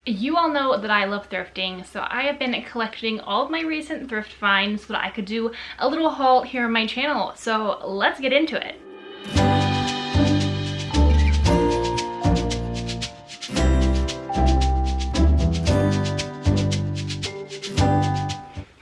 You all know that I love thrifting, so I have been collecting all of my recent thrift finds so that I could do a little haul here on my channel. So let's get into it.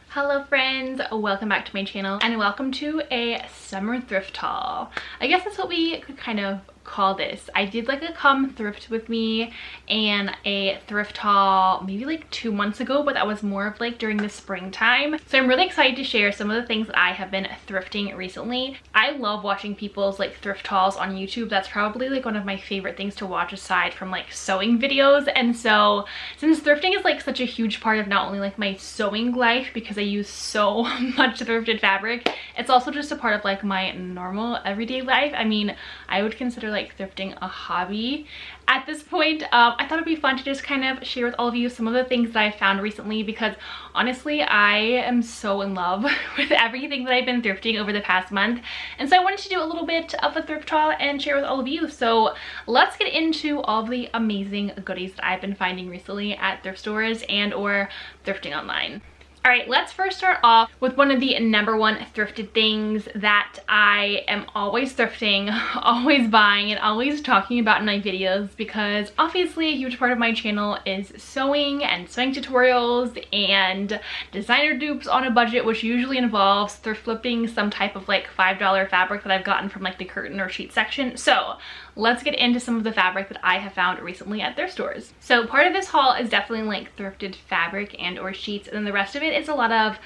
Hello friends, welcome back to my channel and welcome to a summer thrift haul. I guess that's what we could kind of call this. I did like a come thrift with me and a thrift haul maybe like 2 months ago, but that was more of like during the springtime. So I'm really excited to share some of the things that I have been thrifting recently. I love watching people's like thrift hauls on YouTube. That's probably like one of my favorite things to watch aside from like sewing videos. And so since thrifting is like such a huge part of not only like my sewing life because I use so much thrifted fabric, it's also just a part of like my normal everyday life. I mean, I would consider like thrifting a hobby at this point. I thought it'd be fun to just kind of share with all of you some of the things that I found recently because honestly I am so in love with everything that I've been thrifting over the past month, and so I wanted to do a little bit of a thrift haul and share with all of you. So let's get into all of the amazing goodies that I've been finding recently at thrift stores and or thrifting online. All right, let's first start off with one of the #1 thrifted things that I am always thrifting, always buying, and always talking about in my videos, because obviously a huge part of my channel is sewing and sewing tutorials and designer dupes on a budget, which usually involves thrift flipping some type of like $5 fabric that I've gotten from like the curtain or sheet section. So let's get into some of the fabric that I have found recently at thrift stores. So part of this haul is definitely like thrifted fabric and or sheets, and then the rest of it is a lot of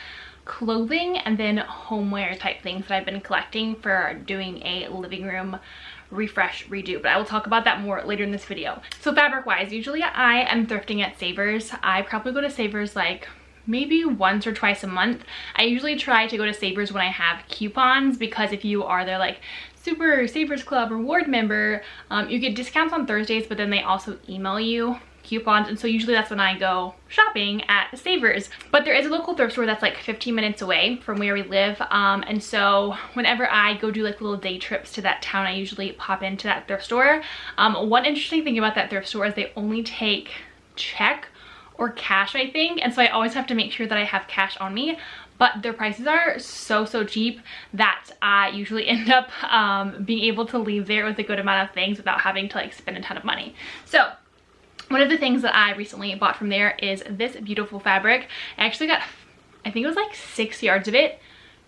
clothing and then homeware type things that I've been collecting for doing a living room refresh redo, but I will talk about that more later in this video. So fabric wise, usually I am thrifting at Savers. I probably go to Savers like maybe once or twice a month. I usually try to go to Savers when I have coupons, because if you are their like Super Savers Club reward member, you get discounts on Thursdays, but then they also email you coupons, and so usually that's when I go shopping at Savers. But there is a local thrift store that's like 15 minutes away from where we live, and so whenever I go do like little day trips to that town, I usually pop into that thrift store. One interesting thing about that thrift store is they only take check or cash, I think, and so I always have to make sure that I have cash on me, but their prices are so cheap that I usually end up being able to leave there with a good amount of things without having to like spend a ton of money. So one of the things that I recently bought from there is this beautiful fabric. I actually got, I think it was like 6 yards of it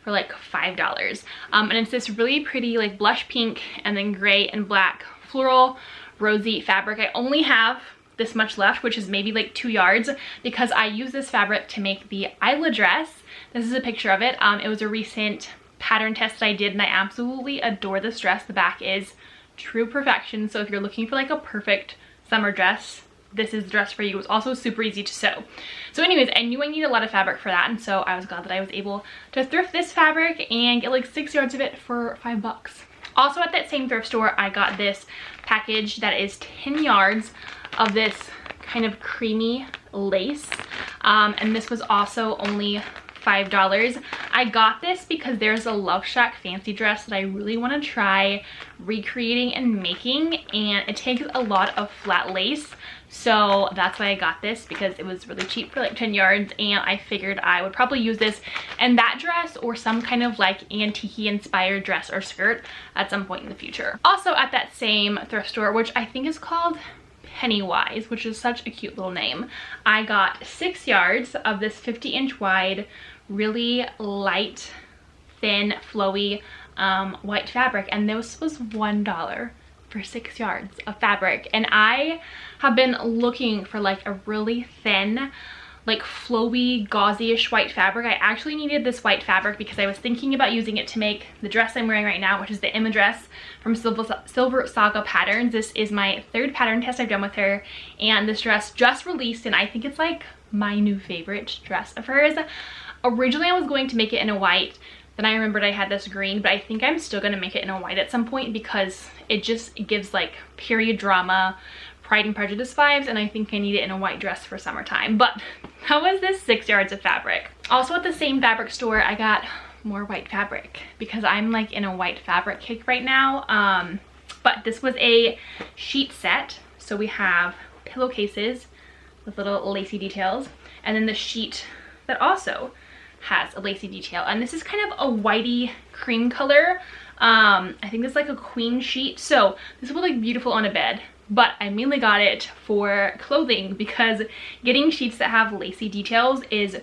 for like $5. And it's this really pretty like blush pink and then gray and black floral rosy fabric. I only have this much left, which is maybe like 2 yards, because I use this fabric to make the Isla dress. This is a picture of it. It was a recent pattern test that I did, and I absolutely adore this dress. The back is true perfection, so if you're looking for like a perfect summer dress, this is the dress for you. It was also super easy to sew. So anyways, I knew I needed a lot of fabric for that, and so I was glad that I was able to thrift this fabric and get like 6 yards of it for $5. Also at that same thrift store, I got this package that is 10 yards of this kind of creamy lace, and this was also only $5. I got this because there's a Love Shack fancy dress that I really want to try recreating and making, and it takes a lot of flat lace, so that's why I got this, because it was really cheap for like 10 yards, and I figured I would probably use this in that dress or some kind of like antique inspired dress or skirt at some point in the future. Also at that same thrift store, which I think is called Pennywise, which is such a cute little name, I got 6 yards of this 50-inch wide, really light, thin, flowy white fabric, and this was $1 for 6 yards of fabric. And I have been looking for like a really thin, like flowy, gauzy-ish white fabric. I actually needed this white fabric because I was thinking about using it to make the dress I'm wearing right now, which is the Emma dress from Silver Saga Patterns. This is my 3rd pattern test I've done with her, and this dress just released, and I think it's like my new favorite dress of hers. Originally I was going to make it in a white, then I remembered I had this green, but I think I'm still going to make it in a white at some point because it just gives like period drama, Pride and Prejudice vibes, and I think I need it in a white dress for summertime. But how was this 6 yards of fabric? Also at the same fabric store, I got more white fabric because I'm like in a white fabric kick right now. But this was a sheet set. So we have pillowcases, with little lacy details. And then the sheet that also has a lacy detail. And this is kind of a whitey cream color. I think it's like a queen sheet. So this will look beautiful on a bed. But I mainly got it for clothing because getting sheets that have lacy details is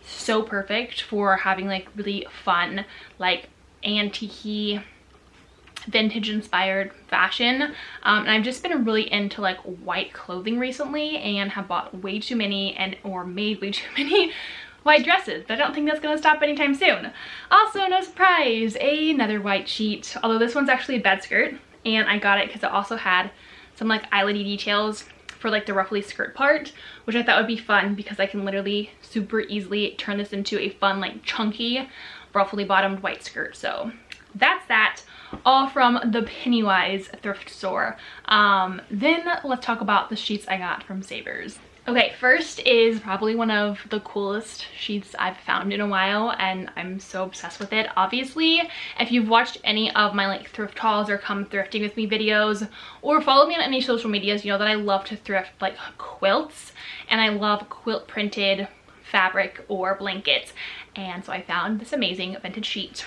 so perfect for having like really fun, like antique-y, vintage inspired fashion. And I've just been really into like white clothing recently and have bought way too many or made way too many white dresses, but I don't think that's gonna stop anytime soon. Also, no surprise, another white sheet, although this one's actually a bed skirt, and I got it because it also had some like eyelet-y details for like the ruffly skirt part, which I thought would be fun because I can literally super easily turn this into a fun like chunky ruffly bottomed white skirt. So that's that, all from the Pennywise thrift store. Then let's talk about the sheets I got from Savers. Okay, first is probably one of the coolest sheets I've found in a while, and I'm so obsessed with it. Obviously, if you've watched any of my like thrift hauls or come thrifting with me videos or follow me on any social medias, you know that I love to thrift like quilts, and I love quilt printed fabric or blankets. And so I found this amazing vintage sheet.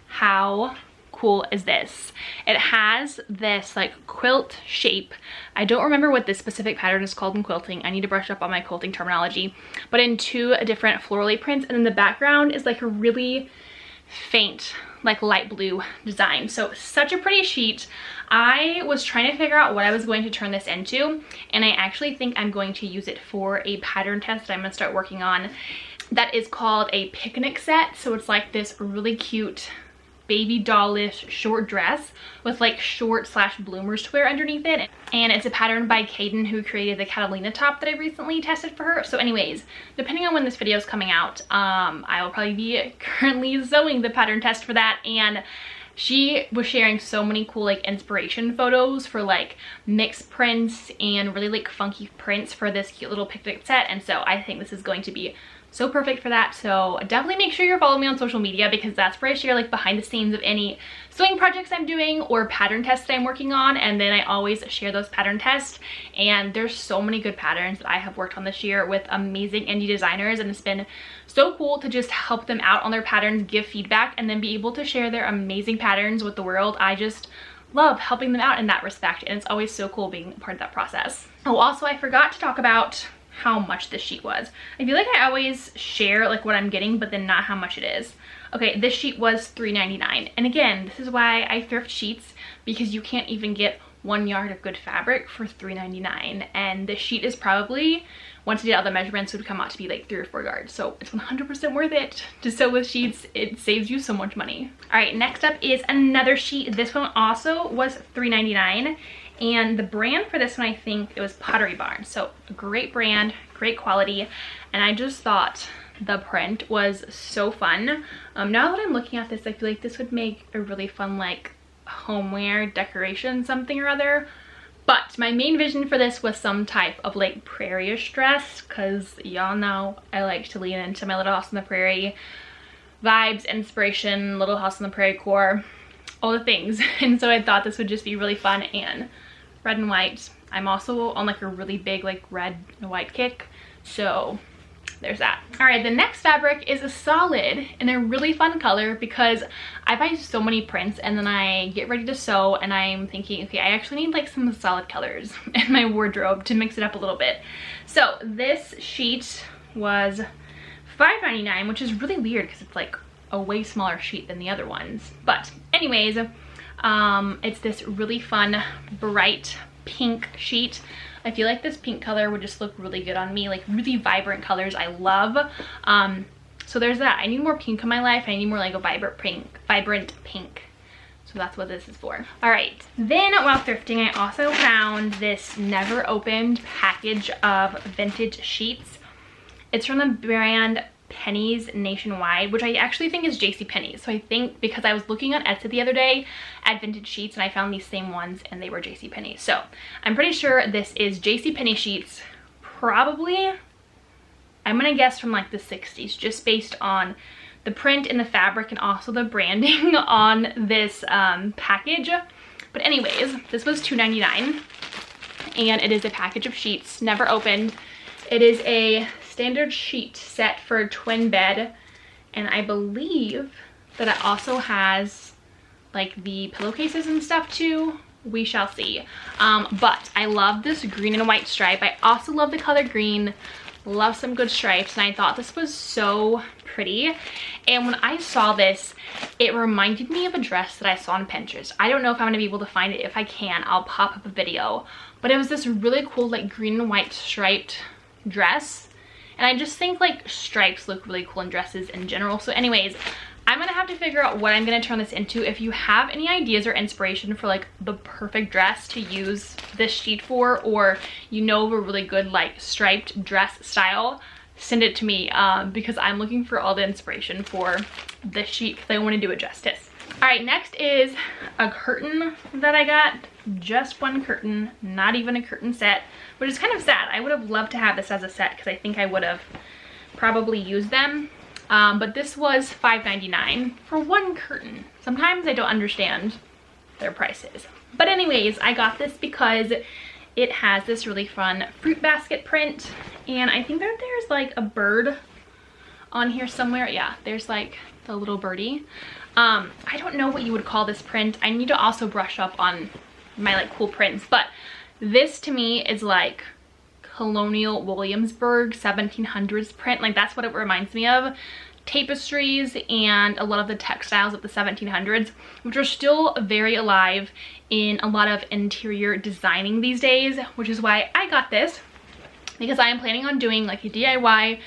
How cool is this? It has this like quilt shape. I don't remember what this specific pattern is called in quilting. I need to brush up on my quilting terminology, but in two different florally prints, and then the background is like a really faint like light blue design. So such a pretty sheet. I was trying to figure out what I was going to turn this into, and I actually think I'm going to use it for a pattern test I'm gonna start working on that is called a picnic set. So it's like this really cute baby dollish short dress with like short slash bloomers to wear underneath it, and it's a pattern by Kaden, who created the Catalina top that I recently tested for her. So anyways, depending on when this video is coming out, I will probably be currently sewing the pattern test for that. And she was sharing so many cool like inspiration photos for like mixed prints and really like funky prints for this cute little picnic set, and so I think this is going to be so perfect for that. So definitely make sure you're following me on social media, because that's where I share like behind the scenes of any sewing projects I'm doing or pattern tests I'm working on, and then I always share those pattern tests. And there's so many good patterns that I have worked on this year with amazing indie designers, and it's been so cool to just help them out on their patterns, give feedback, and then be able to share their amazing patterns with the world. I just love helping them out in that respect, and it's always so cool being a part of that process. Oh, also I forgot to talk about how much this sheet was. I feel like I always share like what I'm getting, but then not how much it is. Okay, this sheet was $3.99, and again, this is why I thrift sheets, because you can't even get 1 yard of good fabric for $3.99, and this sheet is probably, once I did all the measurements, would come out to be like 3 or 4 yards. So it's 100% worth it to sew with sheets. It saves you so much money. All right, next up is another sheet. This one also was $3.99. And the brand for this one, I think it was Pottery Barn. So a great brand, great quality. And I just thought the print was so fun. Now that I'm looking at this, I feel like this would make a really fun like homeware decoration something or other. But my main vision for this was some type of like prairie-ish dress, because y'all know I like to lean into my Little House on the Prairie vibes, inspiration, Little House on the Prairie core, all the things. And so I thought this would just be really fun and red and white. I'm also on like a really big like red and white kick, so there's that. All right, the next fabric is a solid and a really fun color, because I buy so many prints and then I get ready to sew and I'm thinking, okay, I actually need like some solid colors in my wardrobe to mix it up a little bit. So this sheet was $5.99, which is really weird because it's like a way smaller sheet than the other ones. But anyways, it's this really fun bright pink sheet. I feel like this pink color would just look really good on me, like really vibrant colors I love. So there's that. I need more pink in my life. I need more like a vibrant pink. So that's what this is for. All right, then while thrifting, I also found this never opened package of vintage sheets. It's from the brand Pennies Nationwide, which I actually think is JCPenney's. So I think, because I was looking on Etsy the other day at vintage sheets and I found these same ones and they were JCPenney's. So I'm pretty sure this is JCPenney sheets, probably, I'm gonna guess from like the 60s, just based on the print and the fabric and also the branding on this package. But anyways, this was $2.99. and it is a package of sheets, never opened. It is a standard sheet set for a twin bed, and I believe that it also has like the pillowcases and stuff too. We shall see. But I love this green and white stripe. I also love the color green, love some good stripes, and I thought this was so pretty. And when I saw this, it reminded me of a dress that I saw on Pinterest. I don't know if I'm gonna be able to find it. If I can, I'll pop up a video. But it was this really cool like green and white striped dress, and I just think like stripes look really cool in dresses in general. So anyways, I'm gonna have to figure out what I'm gonna turn this into. If you have any ideas or inspiration for like the perfect dress to use this sheet for, or you know of a really good like striped dress style, send it to me, because I'm looking for all the inspiration for this sheet because I want to do it justice. All right, next is a curtain that I got. Just one curtain, not even a curtain set, which is kind of sad. I would have loved to have this as a set because I think I would have probably used them. But this was $5.99 for one curtain. Sometimes I don't understand their prices. But anyways, I got this because it has this really fun fruit basket print. And I think that there's like a bird on here somewhere. Yeah, there's like the little birdie. I don't know what you would call this print. I need to also brush up on my like cool prints. But this to me is like colonial Williamsburg 1700s print. Like that's what it reminds me of. Tapestries and a lot of the textiles of the 1700s, which are still very alive in a lot of interior designing these days, which is why I got this, because I am planning on doing like a DIY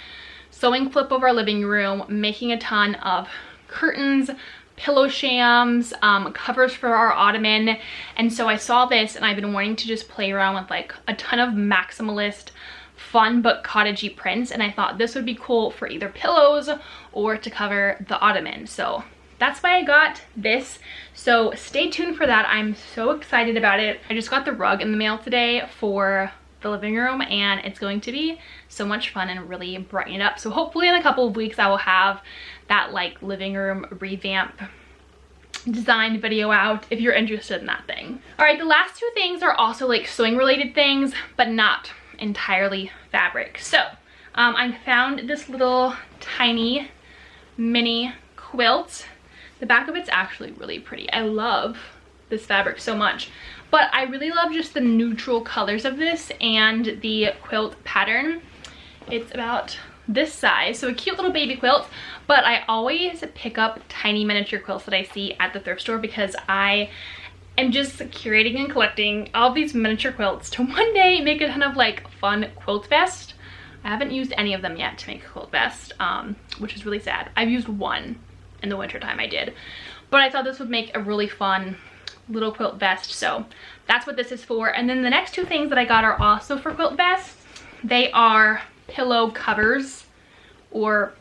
sewing flip of our living room, making a ton of curtains, pillow shams, covers for our ottoman. And so I saw this and I've been wanting to just play around with like a ton of maximalist fun but cottagey prints, and I thought this would be cool for either pillows or to cover the ottoman. So that's why I got this. So stay tuned for that. I'm so excited about it. I just got the rug in the mail today for the living room, and it's going to be so much fun and really brighten it up. So hopefully in a couple of weeks I will have that like living room revamp design video out if you're interested in that thing. All right, the last two things are also like sewing related things, but not entirely fabric. So I found this little tiny mini quilt. The back of it's actually really pretty. I love this fabric so much, but I really love just the neutral colors of this and the quilt pattern. It's about this size, so a cute little baby quilt. But I always pick up tiny miniature quilts that I see at the thrift store because I am just curating and collecting all these miniature quilts to one day make a ton of like fun quilt vest. I haven't used any of them yet to make a quilt vest, which is really sad. I've used one in the winter time, I did, but I thought this would make a really fun little quilt vest. So that's what this is for. And then the next two things that I got are also for quilt vests. They are pillow covers or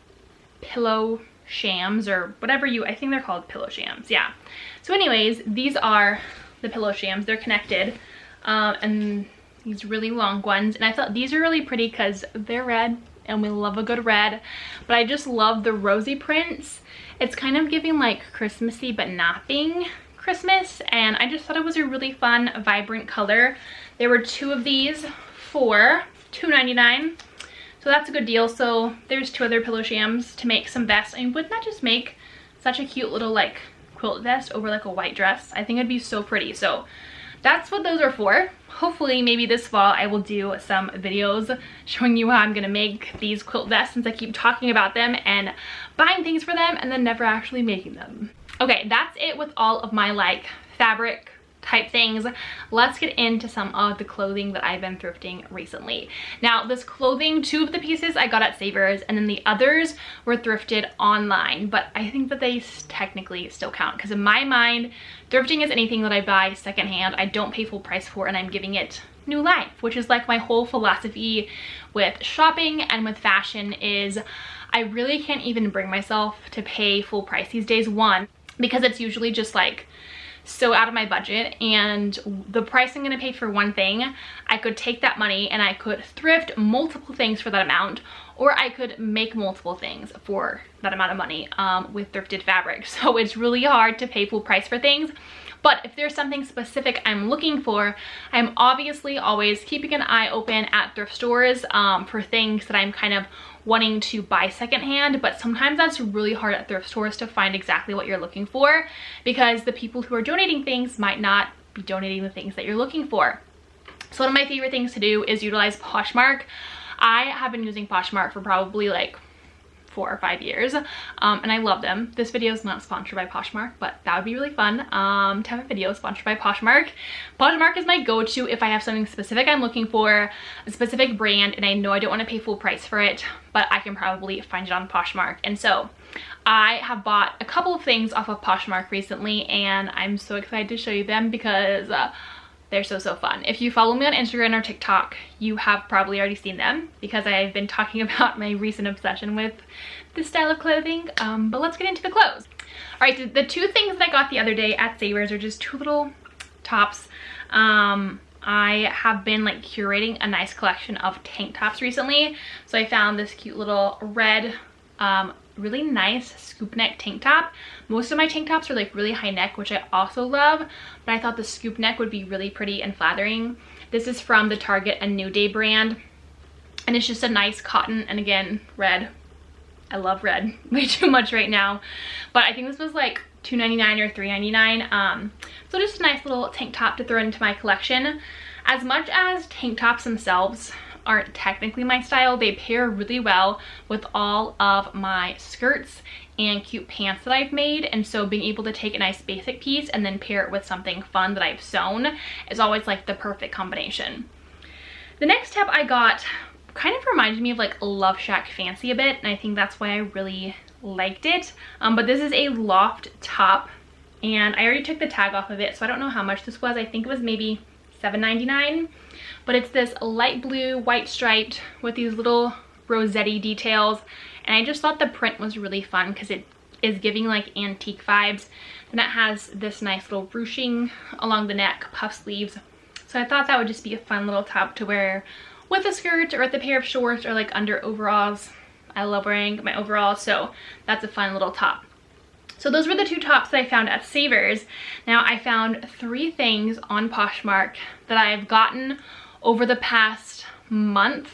pillow shams, or whatever I think they're called pillow shams. Yeah. So anyways, these are the pillow shams. They're connected, and these really long ones. And I thought these are really pretty because they're red and we love a good red, but I just love the rosy prints. It's kind of giving like Christmassy but not being Christmas, and I just thought it was a really fun vibrant color. There were two of these for $2.99, so that's a good deal. So there's two other pillow shams to make some vests. I mean, wouldn't that just make such a cute little like quilt vest over like a white dress? I think it'd be so pretty. So that's what those are for. Hopefully maybe this fall I will do some videos showing you how I'm gonna make these quilt vests, since I keep talking about them and buying things for them and then never actually making them. Okay, that's it with all of my like fabric type things. Let's get into some of the clothing that I've been thrifting recently. Now this clothing, two of the pieces I got at Savers, and then the others were thrifted online, but I think that they technically still count because in my mind thrifting is anything that I buy secondhand, I don't pay full price for, and I'm giving it new life, which is like my whole philosophy with shopping and with fashion. Is I really can't even bring myself to pay full price these days. One, because it's usually just like so out of my budget, and the price I'm gonna pay for one thing, I could take that money and I could thrift multiple things for that amount, or I could make multiple things for that amount of money with thrifted fabric. So it's really hard to pay full price for things. But if there's something specific I'm looking for, I'm obviously always keeping an eye open at thrift stores for things that I'm kind of wanting to buy secondhand. But sometimes that's really hard at thrift stores to find exactly what you're looking for, because the people who are donating things might not be donating the things that you're looking for. So one of my favorite things to do is utilize Poshmark. I have been using Poshmark for probably like 4 or 5 years, and I love them. This video is not sponsored by Poshmark, but that would be really fun to have a video sponsored by Poshmark. Poshmark is my go-to if I have something specific I'm looking for, a specific brand, and I know I don't want to pay full price for it, but I can probably find it on Poshmark. And so I have bought a couple of things off of Poshmark recently, and I'm so excited to show you them because they're so fun. If you follow me on Instagram or TikTok, you have probably already seen them because I've been talking about my recent obsession with this style of clothing. But let's get into the clothes. All right, the 2 things that I got the other day at Savers are just 2 little tops. I have been like curating a nice collection of tank tops recently. So I found this cute little red, really nice scoop neck tank top. Most of my tank tops are like really high neck, which I also love, but I thought the scoop neck would be really pretty and flattering. This is from the Target A New Day brand, and it's just a nice cotton, and again, red. I love red way too much right now, but I think this was like $2.99 or $3.99. So just a nice little tank top to throw into my collection. As much as tank tops themselves aren't technically my style, they pair really well with all of my skirts and cute pants that I've made. And so being able to take a nice basic piece and then pair it with something fun that I've sewn is always like the perfect combination. The next tip I got kind of reminded me of like Love Shack Fancy a bit, and I think that's why I really liked it. But this is a loft top, and I already took the tag off of it, so I don't know how much this was. I think it was maybe $7.99. But it's this light blue, white striped with these little rosetti details. And I just thought the print was really fun because it is giving like antique vibes. Then it has this nice little ruching along the neck, puff sleeves. So I thought that would just be a fun little top to wear with a skirt or with a pair of shorts or like under overalls. I love wearing my overalls, so that's a fun little top. So those were the 2 tops that I found at Savers. Now I found 3 things on Poshmark that I've gotten over the past month.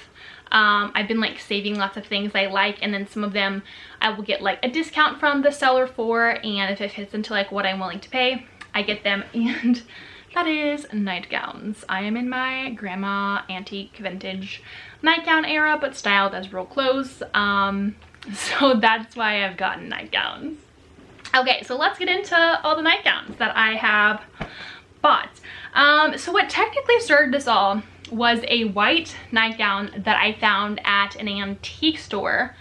I've been like saving lots of things I like, and then some of them I will get like a discount from the seller for, and if it fits into like what I'm willing to pay, I get them. And that is nightgowns. I am in my grandma antique vintage nightgown era, but styled as real clothes. So that's why I've gotten nightgowns. Okay, so let's get into all the nightgowns that I have bought. So what technically started this all was a white nightgown that I found at an antique store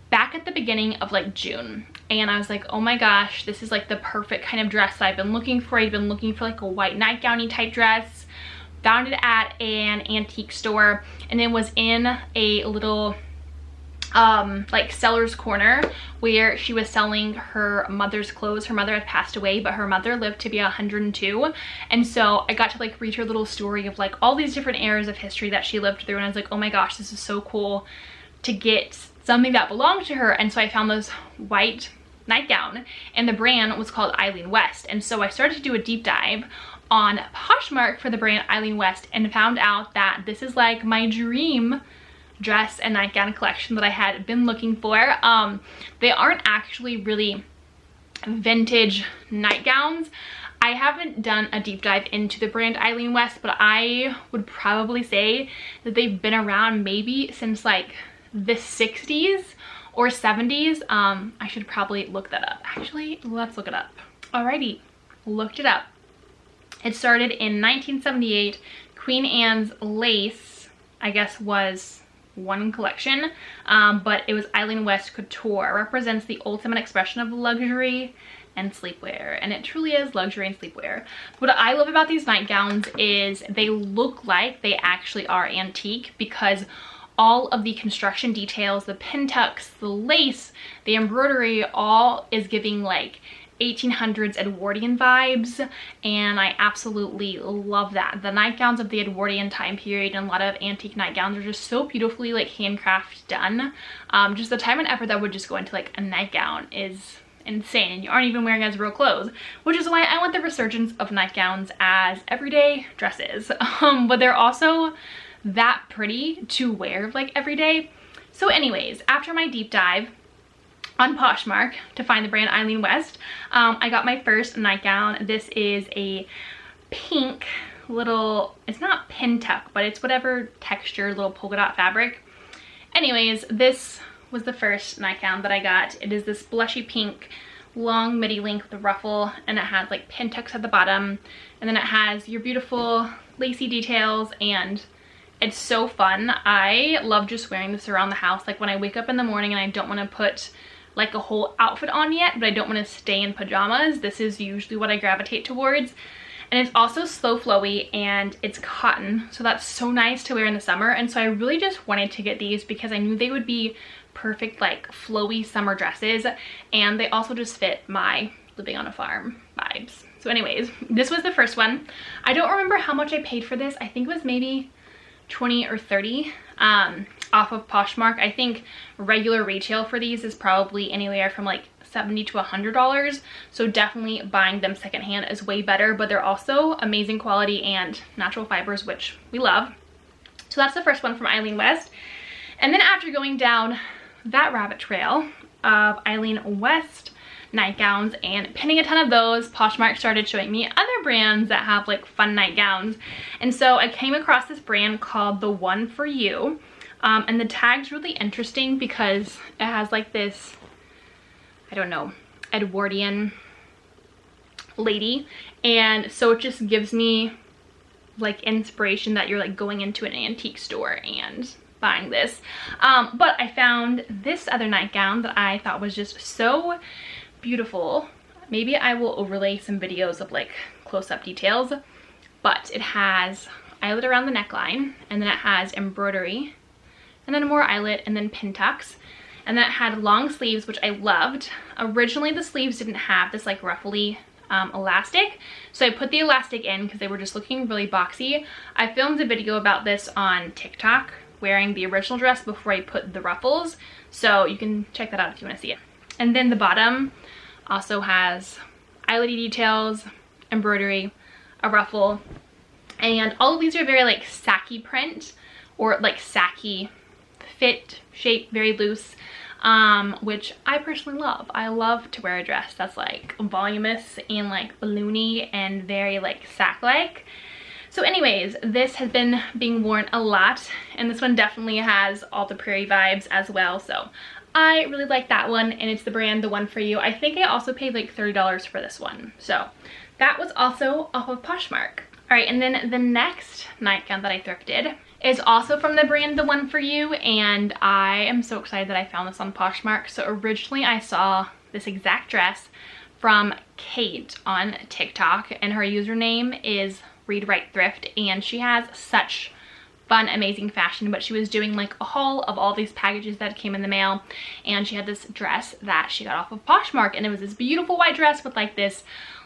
back at the beginning of like June. And I was like, oh my gosh, this is like the perfect kind of dress that I've been looking for. I've been looking for like a white nightgowny type dress. Found it at an antique store, and it was in a little like seller's corner where she was selling her mother's clothes. Her mother had passed away, but her mother lived to be 102, and so I got to like read her little story of like all these different eras of history that she lived through, and I was like, oh my gosh, this is so cool to get something that belonged to her. And so I found this white nightgown, and the brand was called Eileen West, and so I started to do a deep dive on Poshmark for the brand Eileen West and found out that this is like my dream dress and nightgown collection that I had been looking for. They aren't actually really vintage nightgowns. I haven't done a deep dive into the brand Eileen West, but I would probably say that they've been around maybe since like the 60s or 70s. I should probably look that up. Actually, let's look it up. Alrighty, looked it up. It started in 1978. Queen Anne's lace, I guess, was one collection, but it was Eileen West Couture. It represents the ultimate expression of luxury and sleepwear, and it truly is luxury and sleepwear. What I love about these nightgowns is they look like they actually are antique, because all of the construction details, the pin tucks, the lace, the embroidery, all is giving like 1800s Edwardian vibes, and I absolutely love that. The nightgowns of the Edwardian time period and a lot of antique nightgowns are just so beautifully like handcraft done. Just the time and effort that would just go into like a nightgown is insane and you aren't even wearing as real clothes, which is why I want the resurgence of nightgowns as everyday dresses. But they're also that pretty to wear like every day. So anyways, after my deep dive on Poshmark to find the brand Eileen West, I got my first nightgown. This is a pink little, it's not pin tuck, but it's whatever texture, little polka dot fabric. Anyways, this was the first nightgown that I got. It is this blushy pink, long midi length with a ruffle, and it has like pin tucks at the bottom, and then it has your beautiful lacy details, and it's so fun. I love just wearing this around the house. Like when I wake up in the morning and I don't want to put like a whole outfit on yet, but I don't want to stay in pajamas, this is usually what I gravitate towards. And it's also slow flowy and it's cotton, so that's so nice to wear in the summer. And so I really just wanted to get these because I knew they would be perfect like flowy summer dresses, and they also just fit my living on a farm vibes. So anyways, this was the first one. I don't remember how much I paid for this. I think it was maybe 20 or 30 off of Poshmark. I think regular retail for these is probably anywhere from like $70 to $100, so definitely buying them secondhand is way better, but they're also amazing quality and natural fibers, which we love. So that's the first one from Eileen West. And then after going down that rabbit trail of Eileen West nightgowns and pinning a ton of those, Poshmark started showing me other brands that have like fun nightgowns. And so I came across this brand called The One For You, and the tag's really interesting because it has like this, I don't know, Edwardian lady, and so it just gives me like inspiration that you're like going into an antique store and buying this. But I found this other nightgown that I thought was just so beautiful. Maybe I will overlay some videos of like close-up details, but it has eyelet around the neckline, and then it has embroidery, and then more eyelet, and then pin tucks. And then it had long sleeves, which I loved. Originally the sleeves didn't have this like ruffly elastic, so I put the elastic in because they were just looking really boxy. I filmed a video about this on TikTok, wearing the original dress before I put the ruffles, so you can check that out if you want to see it. And then the bottom also has eyelety details, embroidery, a ruffle, and all of these are very like sacky print, or like sacky fit, shape, very loose, which I personally love. I love to wear a dress that's like voluminous and like balloony and very like sack-like. So anyways, this has been being worn a lot, and this one definitely has all the prairie vibes as well, so I really like that one, and it's the brand The One For You. I think I also paid like $30 for this one, so that was also off of Poshmark. All right, and then the next nightgown that I thrifted is also from the brand The One For You, and I am so excited that I found this on Poshmark. So originally I saw this exact dress from Kate on TikTok, and her username is Read Write Thrift, and she has such fun, amazing fashion, but she was doing like a haul of all these packages that came in the mail, and she had this dress that she got off of Poshmark, and it was this beautiful white dress with like this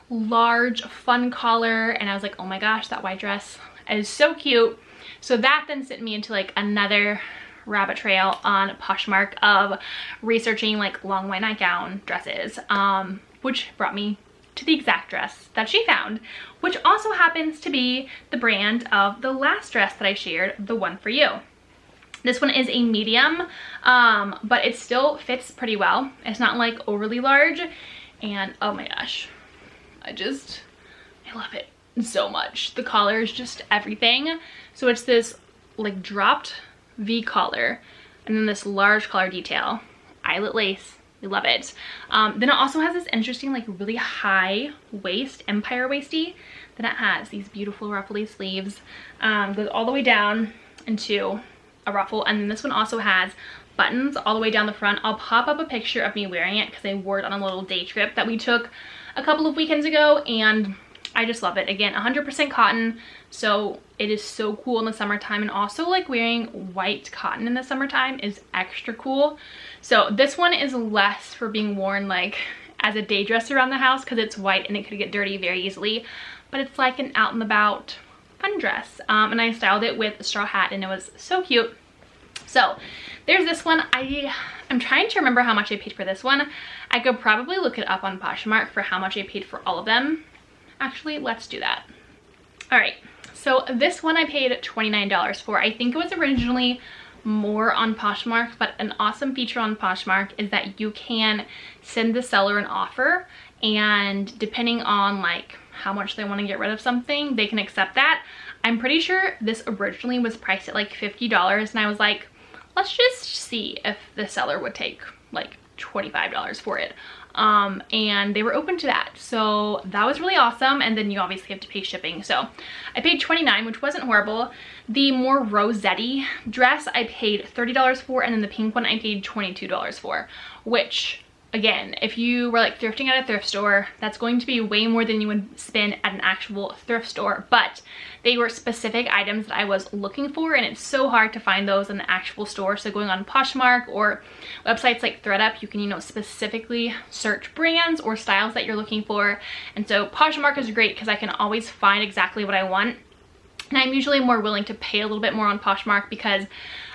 large fun collar, and I was like, oh my gosh, that white dress is so cute. So that then sent me into like another rabbit trail on Poshmark of researching like long white nightgown dresses, which brought me to the exact dress that she found, which also happens to be the brand of the last dress that I shared, The One For You. This one is a medium, but it still fits pretty well. It's not like overly large, and oh my gosh, I love it so much. The collar is just everything. So it's this like dropped V collar, and then this large collar detail, eyelet lace. We love it. Then it also has this interesting like really high waist, empire waisty. Then it has these beautiful ruffly sleeves, goes all the way down into a ruffle, and then this one also has buttons all the way down the front. I'll pop up a picture of me wearing it because I wore it on a little day trip that we took a couple of weekends ago, and I just love it. Again, 100% cotton, so it is so cool in the summertime, and also like wearing white cotton in the summertime is extra cool. So this one is less for being worn like as a day dress around the house because it's white and it could get dirty very easily, but it's like an out and about fun dress. And I styled it with a straw hat, and it was so cute. So there's this one. I'm trying to remember how much I paid for this one. I could probably look it up on Poshmark for how much I paid for all of them. Actually, let's do that. All right, so this one I paid $29 for. I think it was originally more on Poshmark, but an awesome feature on Poshmark is that you can send the seller an offer, and depending on like how much they want to get rid of something, they can accept that. I'm pretty sure this originally was priced at like $50, and I was like, let's just see if the seller would take like $25 for it. And they were open to that, so that was really awesome. And then you obviously have to pay shipping, so I paid $29, which wasn't horrible. The more rosetti dress I paid $30 for, and then the pink one I paid $22 for, which again, if you were like thrifting at a thrift store, that's going to be way more than you would spend at an actual thrift store. But they were specific items that I was looking for, and it's so hard to find those in the actual store. So going on Poshmark or websites like ThredUp, you can, you know, specifically search brands or styles that you're looking for. And so Poshmark is great because I can always find exactly what I want. And I'm usually more willing to pay a little bit more on Poshmark because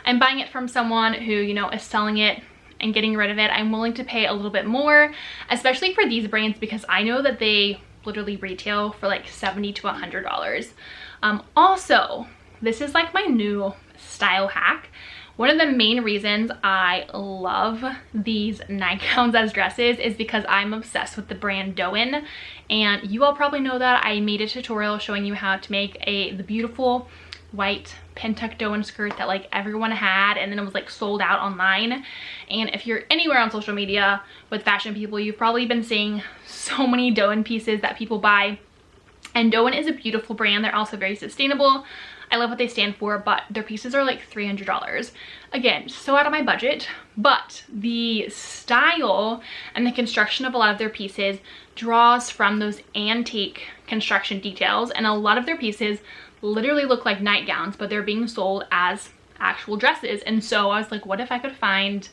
I'm buying it from someone who, you know, is selling it and getting rid of it. I'm willing to pay a little bit more, especially for these brands, because I know that they literally retail for like $70 to $100. Also, this is like my new style hack. One of the main reasons I love these nightgowns as dresses is because I'm obsessed with the brand Dôen, and you all probably know that. I made a tutorial showing you how to make the beautiful white pin-tuck Dôen skirt that like everyone had, and then it was like sold out online. And if you're anywhere on social media with fashion people, you've probably been seeing so many Dôen pieces that people buy. And Dôen is a beautiful brand. They're also very sustainable. I love what they stand for, but their pieces are like $300. Again, so out of my budget, but the style and the construction of a lot of their pieces draws from those antique construction details, and a lot of their pieces literally look like nightgowns, but they're being sold as actual dresses. And so I was like, what if I could find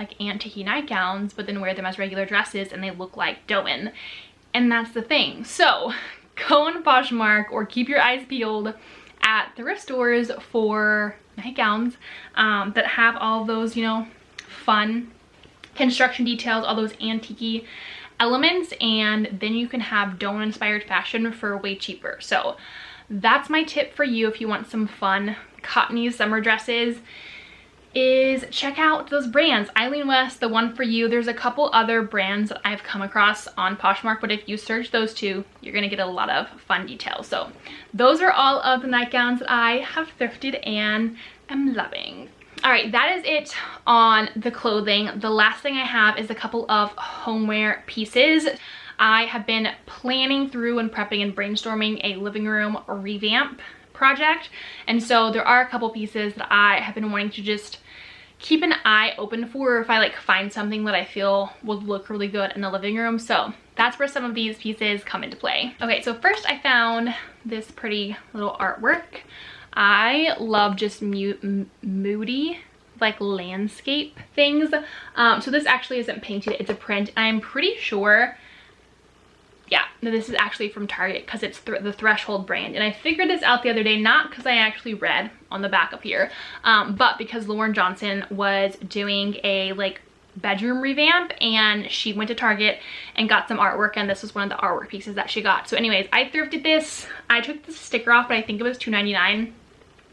like antique nightgowns but then wear them as regular dresses and they look like Dôen? And that's the thing. So go on Poshmark or keep your eyes peeled at thrift stores for nightgowns that have all those, you know, fun construction details, all those antique elements, and then you can have Dôen inspired fashion for way cheaper. So that's my tip for you if you want some fun cottony summer dresses, is check out those brands. Eileen West, the one for you. There's a couple other brands that I've come across on Poshmark, but if you search those two, you're gonna get a lot of fun details. So those are all of the nightgowns that I have thrifted and am loving. All right, that is it on the clothing. The last thing I have is a couple of homeware pieces. I have been planning through and prepping and brainstorming a living room revamp project, and so there are a couple pieces that I have been wanting to just keep an eye open for if I like find something that I feel would look really good in the living room. So that's where some of these pieces come into play. Okay, so first I found this pretty little artwork. I love just moody like landscape things. So this actually isn't painted, it's a print. I'm pretty sure, yeah, this is actually from Target because it's the Threshold brand. And I figured this out the other day, not because I actually read on the back up here, but because Lauren Johnson was doing a like bedroom revamp, and she went to Target and got some artwork, and this was one of the artwork pieces that she got. So anyways, I thrifted this. I took the sticker off, but I think it was $2.99.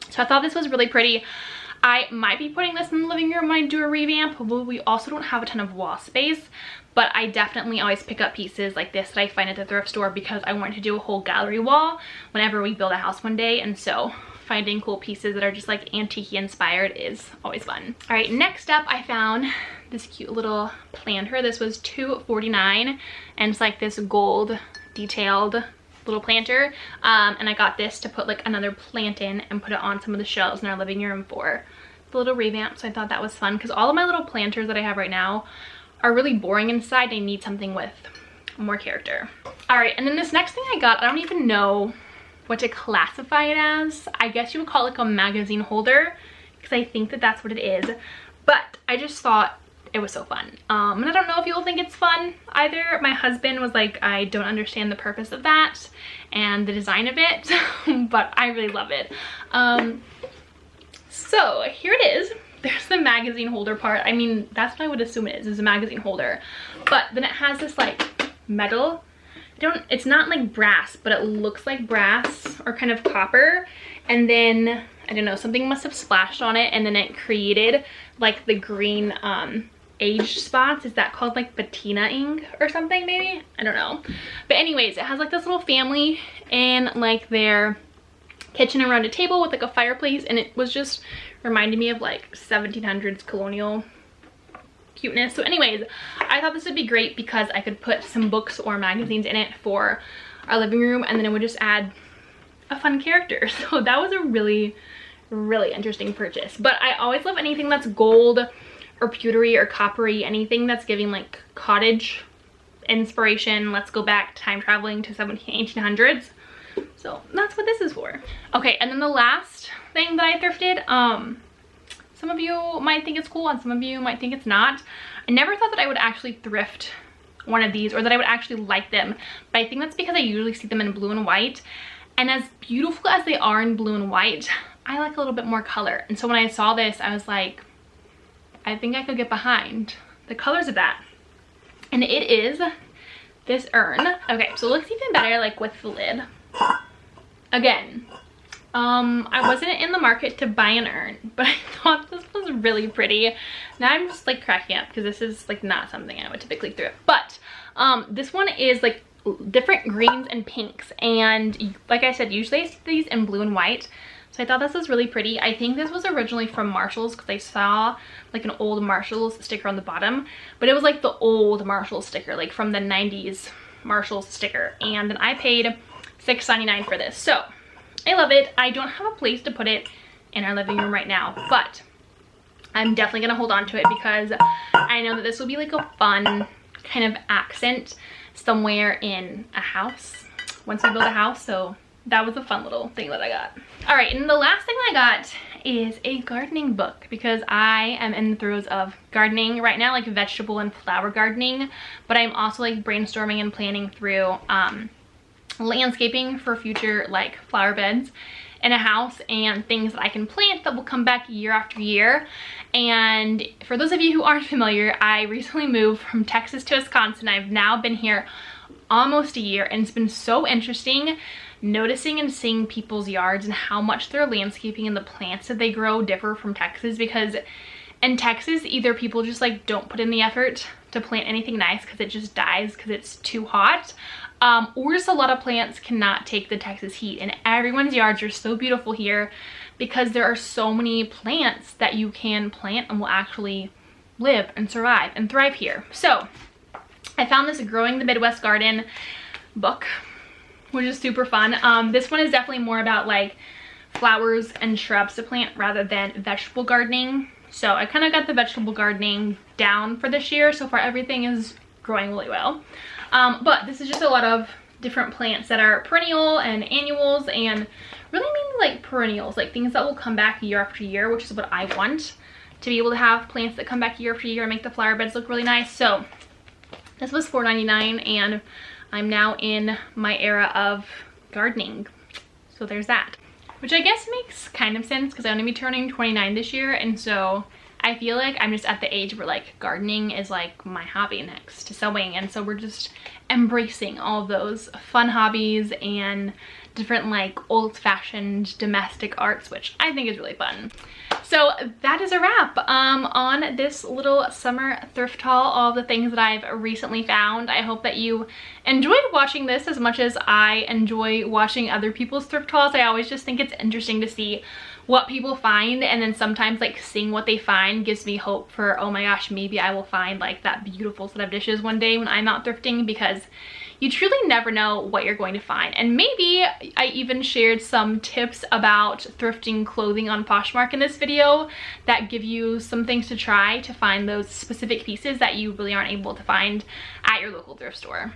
So I thought this was really pretty. I might be putting this in the living room when I do a revamp. We also don't have a ton of wall space, but I definitely always pick up pieces like this that I find at the thrift store because I want to do a whole gallery wall whenever we build a house one day. And so finding cool pieces that are just like antique inspired is always fun. All right, next up I found this cute little planter. This was $2.49, and it's like this gold detailed little planter, and I got this to put like another plant in and put it on some of the shelves in our living room for the little revamp. So I thought that was fun because all of my little planters that I have right now are really boring inside. I need something with more character. All right, and then this next thing I got, I don't even know what to classify it as. I guess you would call it like a magazine holder because I think that that's what it is, but I just thought it was so fun. And I don't know if you'll think it's fun either. My husband was like, I don't understand the purpose of that and the design of it, but I really love it. So here it is. magazine holder part. I mean, that's what I would assume it is a magazine holder. But then it has this like metal, it's not like brass, but it looks like brass or kind of copper. And then, I don't know, something must have splashed on it and then it created like the green age spots. Is that called like patina ink or something maybe? I don't know. But anyways, it has like this little family in like their kitchen around a table with like a fireplace, and it was just reminding me of like 1700s colonial cuteness. So anyways, I thought this would be great because I could put some books or magazines in it for our living room, and then it would just add a fun character. So that was a really interesting purchase. But I always love anything that's gold or pewtery or coppery, anything that's giving like cottage inspiration. Let's go back time traveling to 1800s. So that's what this is for. Okay, and then the last thing that I thrifted, some of you might think it's cool and some of you might think it's not. I never thought that I would actually thrift one of these or that I would actually like them, but I think that's because I usually see them in blue and white. And as beautiful as they are in blue and white, I like a little bit more color. And so when I saw this, I was like, I think I could get behind the colors of that. And it is this urn. Okay, so it looks even better like with the lid. Again, I wasn't in the market to buy an urn, but I thought this was really pretty. Now I'm just like cracking up because this is like not something I would typically thrift. But this one is like different greens and pinks, and like I said, usually I see these in blue and white. So I thought this was really pretty. I think this was originally from Marshall's because I saw like an old Marshall's sticker on the bottom, but it was like the old Marshall's sticker, like from the 90s Marshall's sticker. And then I paid $6.99 for this. So I love it. I don't have a place to put it in our living room right now, but I'm definitely gonna hold on to it because I know that this will be like a fun kind of accent somewhere in a house once we build a house. So that was a fun little thing that I got. All right, and the last thing I got is a gardening book because I am in the throes of gardening right now, like vegetable and flower gardening, but I'm also like brainstorming and planning through landscaping for future like flower beds in a house and things that I can plant that will come back year after year. And for those of you who aren't familiar, I recently moved from Texas to Wisconsin. I've now been here almost a year, and it's been so interesting noticing and seeing people's yards and how much their landscaping and the plants that they grow differ from Texas. Because in Texas, either people just like don't put in the effort to plant anything nice because it just dies because it's too hot, or just a lot of plants cannot take the Texas heat. And everyone's yards are so beautiful here because there are so many plants that you can plant and will actually live and survive and thrive here. So I found this Growing the Midwest Garden book, which is super fun. This one is definitely more about like flowers and shrubs to plant rather than vegetable gardening. So I kind of got the vegetable gardening down for this year. So far everything is growing really well. But this is just a lot of different plants that are perennial and annuals, and really mainly like perennials, like things that will come back year after year, which is what I want, to be able to have plants that come back year after year and make the flower beds look really nice. So this was $4.99, and I'm now in my era of gardening. So there's that, which I guess makes kind of sense because I'm gonna be turning 29 this year, and so I feel like I'm just at the age where like gardening is like my hobby next to sewing. And so we're just embracing all of those fun hobbies and different like old-fashioned domestic arts, which I think is really fun. So that is a wrap on this little summer thrift haul, all the things that I've recently found. I hope that you enjoyed watching this as much as I enjoy watching other people's thrift hauls. I always just think it's interesting to see what people find, and then sometimes like seeing what they find gives me hope for, oh my gosh, maybe I will find like that beautiful set of dishes one day when I'm out thrifting, because you truly never know what you're going to find. And maybe I even shared some tips about thrifting clothing on Poshmark in this video that give you some things to try to find those specific pieces that you really aren't able to find at your local thrift store.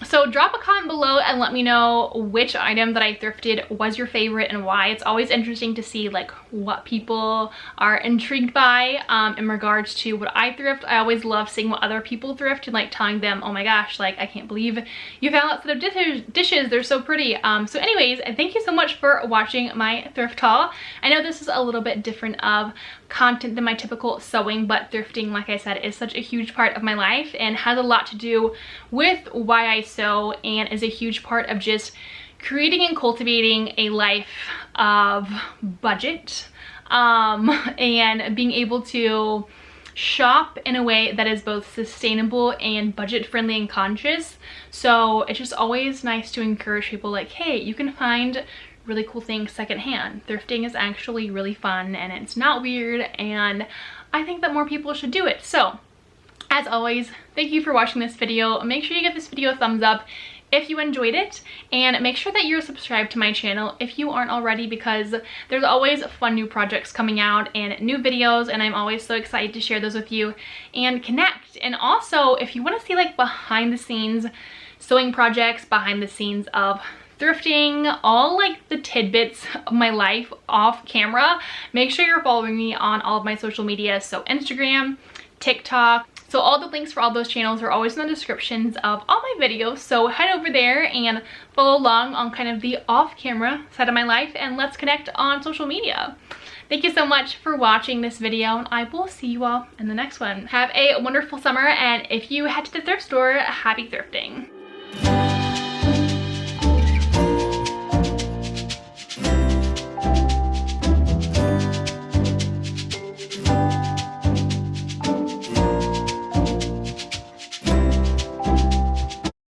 So drop a comment below and let me know which item that I thrifted was your favorite and why. It's always interesting to see like what people are intrigued by in regards to what I thrift. I always love seeing what other people thrift and like telling them, oh my gosh, like I can't believe you found that set of dishes, they're so pretty. So anyways, thank you so much for watching my thrift haul. I know this is a little bit different of content than my typical sewing, but thrifting, like I said, is such a huge part of my life and has a lot to do with why I sew, and is a huge part of just creating and cultivating a life of budget, and being able to shop in a way that is both sustainable and budget friendly and conscious. So it's just always nice to encourage people like, hey, you can find really cool things secondhand. Thrifting is actually really fun and it's not weird, and I think that more people should do it. So as always, thank you for watching this video. Make sure you give this video a thumbs up if you enjoyed it, and make sure that you're subscribed to my channel if you aren't already, because there's always fun new projects coming out and new videos, and I'm always so excited to share those with you and connect. And also, if you want to see like behind the scenes sewing projects, behind the scenes of thrifting, all like the tidbits of my life off camera, make sure you're following me on all of my social media, so Instagram, TikTok. So all the links for all those channels are always in the descriptions of all my videos, so head over there and follow along on kind of the off-camera side of my life, and let's connect on social media. Thank you so much for watching this video, and I will see you all in the next one. Have a wonderful summer, and if you head to the thrift store, happy thrifting.